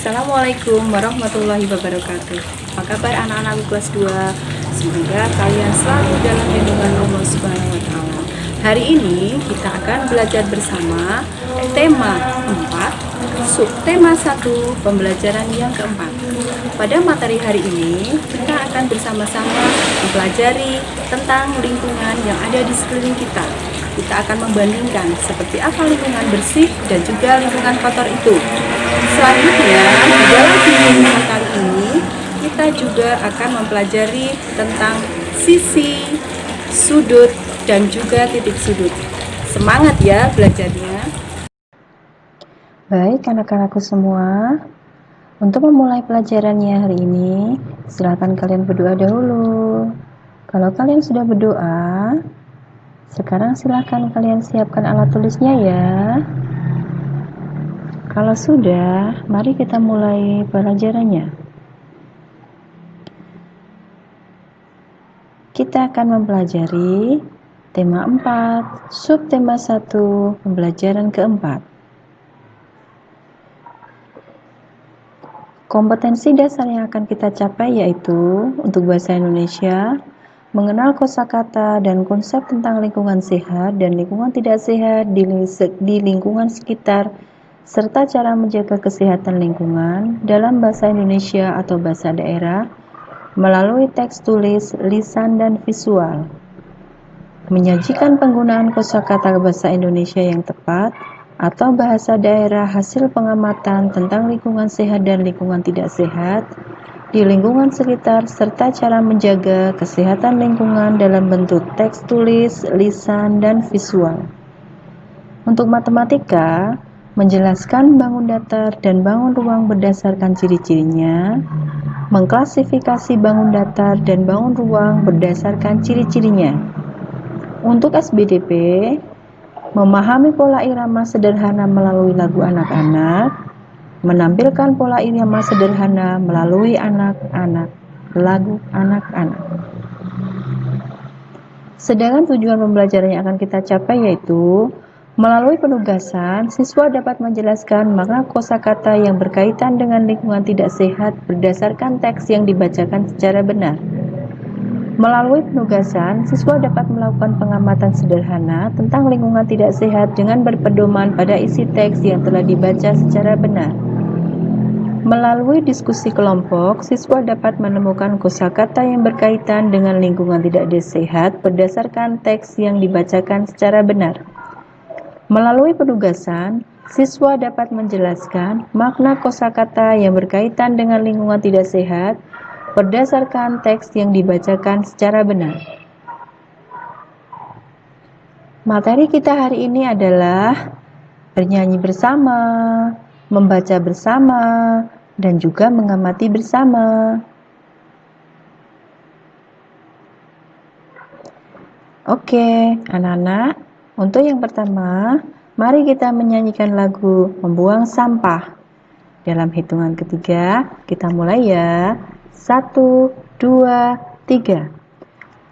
Assalamualaikum warahmatullahi wabarakatuh. Apa kabar anak-anak kelas 2? Semoga kalian selalu dalam lindungan Allah Subhanahu wa taala. Hari ini kita akan belajar bersama tema 4, subtema 1, pembelajaran yang keempat. Pada materi hari ini kita akan bersama-sama mempelajari tentang lingkungan yang ada di sekeliling kita. Kita akan membandingkan seperti apa lingkungan bersih dan juga lingkungan kotor itu. Selanjutnya, di dalam video kali ini kita juga akan mempelajari tentang sisi, sudut, dan juga titik sudut. Semangat ya belajarnya. Baik anak-anakku semua, untuk memulai pelajarannya hari ini, silakan kalian berdoa dahulu. Kalau kalian sudah berdoa, sekarang silakan kalian siapkan alat tulisnya ya. Kalau sudah, mari kita mulai pelajarannya. Kita akan mempelajari tema 4, subtema 1, pembelajaran keempat. Kompetensi dasar yang akan kita capai yaitu untuk bahasa Indonesia, mengenal kosakata dan konsep tentang lingkungan sehat dan lingkungan tidak sehat di lingkungan sekitar, serta cara menjaga kesehatan lingkungan dalam bahasa Indonesia atau bahasa daerah melalui teks tulis, lisan, dan visual. Menyajikan penggunaan kosakata bahasa Indonesia yang tepat atau bahasa daerah hasil pengamatan tentang lingkungan sehat dan lingkungan tidak sehat di lingkungan sekitar serta cara menjaga kesehatan lingkungan dalam bentuk teks tulis, lisan, dan visual. Untuk matematika, menjelaskan bangun datar dan bangun ruang berdasarkan ciri-cirinya, mengklasifikasi bangun datar dan bangun ruang berdasarkan ciri-cirinya. Untuk SBDP, memahami pola irama sederhana melalui lagu anak-anak, menampilkan pola irama sederhana melalui lagu anak-anak. Sedangkan tujuan pembelajaran yang akan kita capai yaitu melalui penugasan, siswa dapat menjelaskan makna kosakata yang berkaitan dengan lingkungan tidak sehat berdasarkan teks yang dibacakan secara benar. Melalui penugasan, siswa dapat melakukan pengamatan sederhana tentang lingkungan tidak sehat dengan berpedoman pada isi teks yang telah dibaca secara benar. Melalui diskusi kelompok, siswa dapat menemukan kosakata yang berkaitan dengan lingkungan tidak sehat berdasarkan teks yang dibacakan secara benar. Melalui penugasan, siswa dapat menjelaskan makna kosakata yang berkaitan dengan lingkungan tidak sehat berdasarkan teks yang dibacakan secara benar. Materi kita hari ini adalah bernyanyi bersama, membaca bersama, dan juga mengamati bersama. Oke, anak-anak, untuk yang pertama, mari kita menyanyikan lagu Membuang Sampah. Dalam hitungan ketiga, kita mulai ya. 1, 2, 3.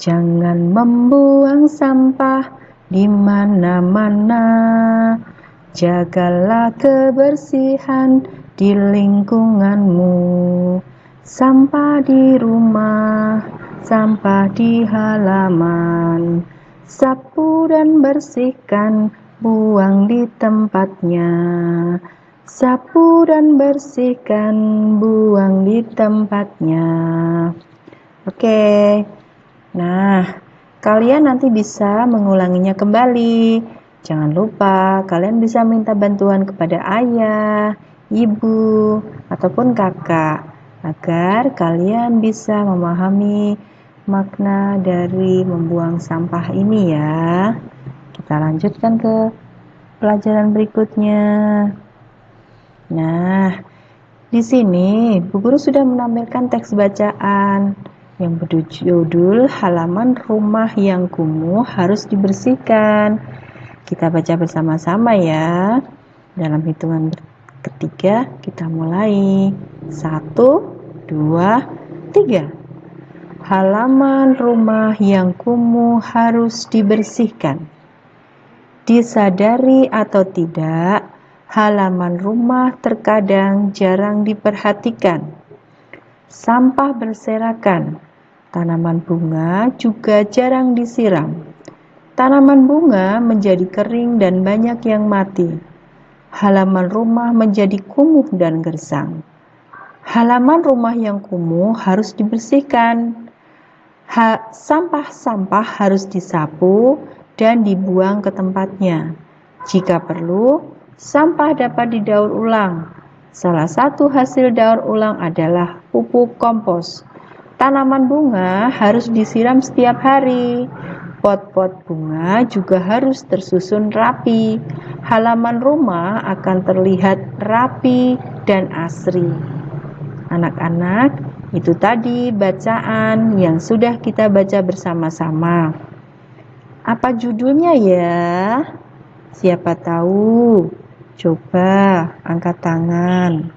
Jangan membuang sampah di mana-mana. Jagalah kebersihan di lingkunganmu. Sampah di rumah, sampah di halaman. Sapu dan bersihkan, buang di tempatnya. Sapu dan bersihkan, buang di tempatnya. Oke. Nah, kalian nanti bisa mengulanginya kembali. Jangan lupa, kalian bisa minta bantuan kepada ayah, ibu, ataupun kakak agar kalian bisa memahami makna dari membuang sampah ini ya. Kita lanjutkan ke pelajaran berikutnya. Nah, di sini Bu Guru sudah menampilkan teks bacaan yang berjudul halaman rumah yang kumuh harus dibersihkan. Kita baca bersama-sama ya. Dalam hitungan ketiga kita mulai. 1, 2, 3. Halaman rumah yang kumuh harus dibersihkan. Disadari atau tidak, Halaman rumah terkadang jarang diperhatikan. Sampah berserakan. Tanaman bunga juga jarang disiram. Tanaman bunga menjadi kering dan banyak yang mati. Halaman rumah menjadi kumuh dan gersang. Halaman rumah yang kumuh harus dibersihkan. Sampah-sampah harus disapu dan dibuang ke tempatnya. Jika perlu, sampah dapat didaur ulang. Salah satu hasil daur ulang adalah pupuk kompos. Tanaman bunga harus disiram setiap hari. Pot-pot bunga juga harus tersusun rapi. Halaman rumah akan terlihat rapi dan asri. Anak-anak, itu tadi bacaan yang sudah kita baca bersama-sama. Apa judulnya ya? Siapa tahu? Coba angkat tangan.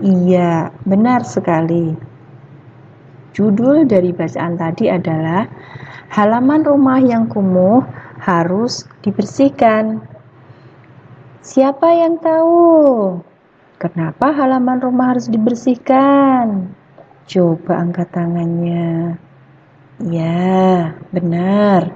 Iya, benar sekali. Judul dari bacaan tadi adalah halaman rumah yang kumuh harus dibersihkan. Siapa yang tahu kenapa halaman rumah harus dibersihkan? Coba angkat tangannya. Ya, benar.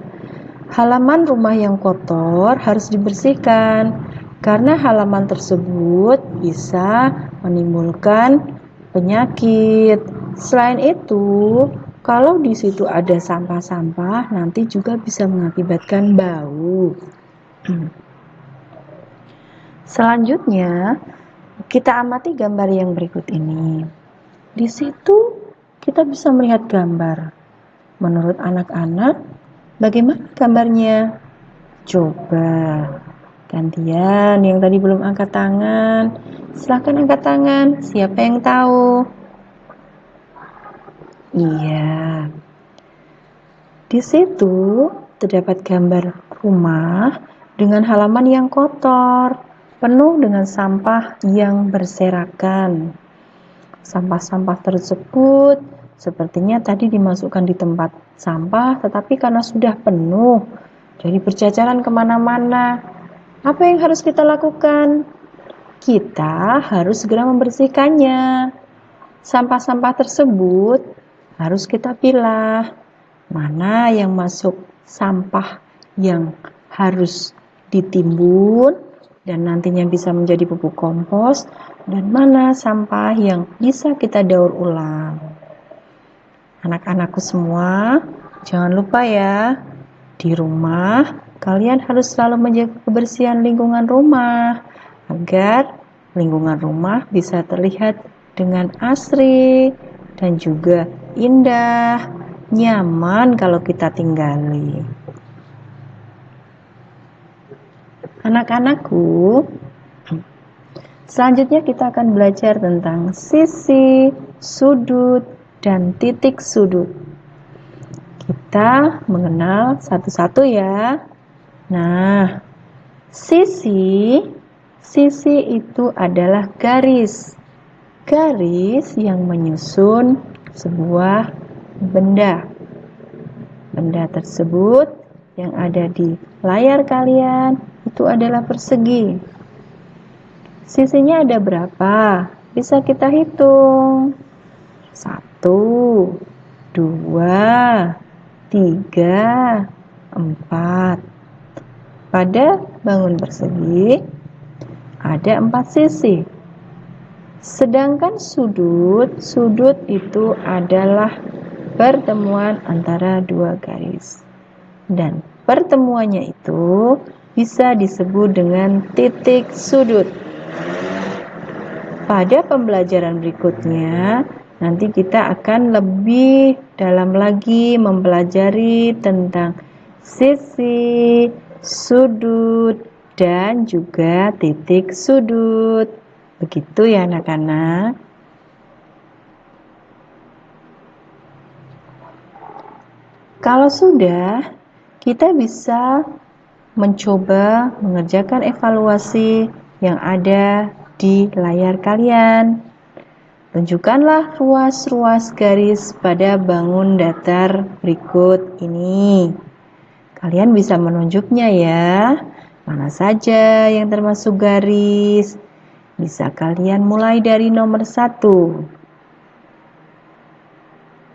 Halaman rumah yang kotor harus dibersihkan karena halaman tersebut bisa menimbulkan penyakit. Selain itu, kalau di situ ada sampah-sampah, nanti juga bisa mengakibatkan bau. Selanjutnya, kita amati gambar yang berikut ini. Di situ kita bisa melihat gambar. Menurut anak-anak, bagaimana gambarnya? Coba gantian yang tadi belum angkat tangan. Silahkan angkat tangan. Siapa yang tahu? Iya. Di situ terdapat gambar rumah dengan halaman yang kotor, penuh dengan sampah yang berserakan. Sampah-sampah tersebut sepertinya tadi dimasukkan di tempat sampah, tetapi karena sudah penuh, jadi berjajaran kemana-mana. Apa yang harus kita lakukan? Kita harus segera membersihkannya. Sampah-sampah tersebut harus kita pilah. Mana yang masuk sampah yang harus ditimbun dan nantinya bisa menjadi pupuk kompos, dan mana sampah yang bisa kita daur ulang. Anak-anakku semua, jangan lupa ya, di rumah kalian harus selalu menjaga kebersihan lingkungan rumah agar lingkungan rumah bisa terlihat dengan asri dan juga indah, nyaman kalau kita tinggali. Anak-anakku, selanjutnya kita akan belajar tentang sisi, sudut, dan titik sudut. Kita mengenal satu-satu ya. Nah, sisi itu adalah garis. Garis yang menyusun sebuah benda. Benda tersebut yang ada di layar kalian itu adalah persegi. Sisinya ada berapa? Bisa kita hitung. 1, 2, 3, 4. Pada bangun persegi ada 4 sisi. Sedangkan sudut itu adalah pertemuan antara dua garis. Dan pertemuannya itu bisa disebut dengan titik sudut. Pada pembelajaran berikutnya, nanti kita akan lebih dalam lagi mempelajari tentang sisi, sudut, dan juga titik sudut. Begitu ya anak-anak. Kalau sudah, kita bisa mencoba mengerjakan evaluasi yang ada di layar kalian. Tunjukkanlah ruas-ruas garis pada bangun datar berikut ini. Kalian bisa menunjuknya ya. Mana saja yang termasuk garis? Bisa kalian mulai dari nomor 1.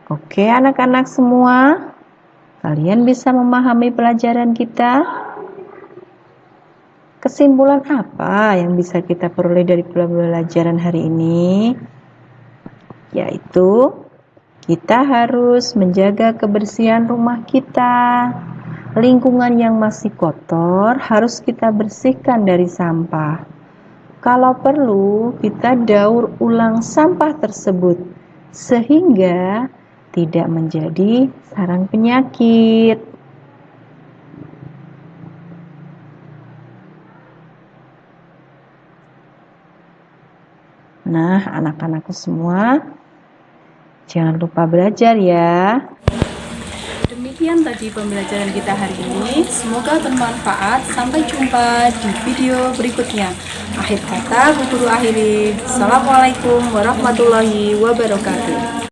Oke, anak-anak semua, kalian bisa memahami pelajaran kita? Kesimpulan apa yang bisa kita peroleh dari pelajaran hari ini? Yaitu, kita harus menjaga kebersihan rumah kita. Lingkungan yang masih kotor harus kita bersihkan dari sampah. Kalau perlu, kita daur ulang sampah tersebut sehingga tidak menjadi sarang penyakit. Nah, anak-anakku semua, jangan lupa belajar ya. Demikian tadi pembelajaran kita hari ini. Semoga bermanfaat. Sampai jumpa di video berikutnya. Akhir kata, Bu Guru akhiri. Assalamualaikum warahmatullahi wabarakatuh.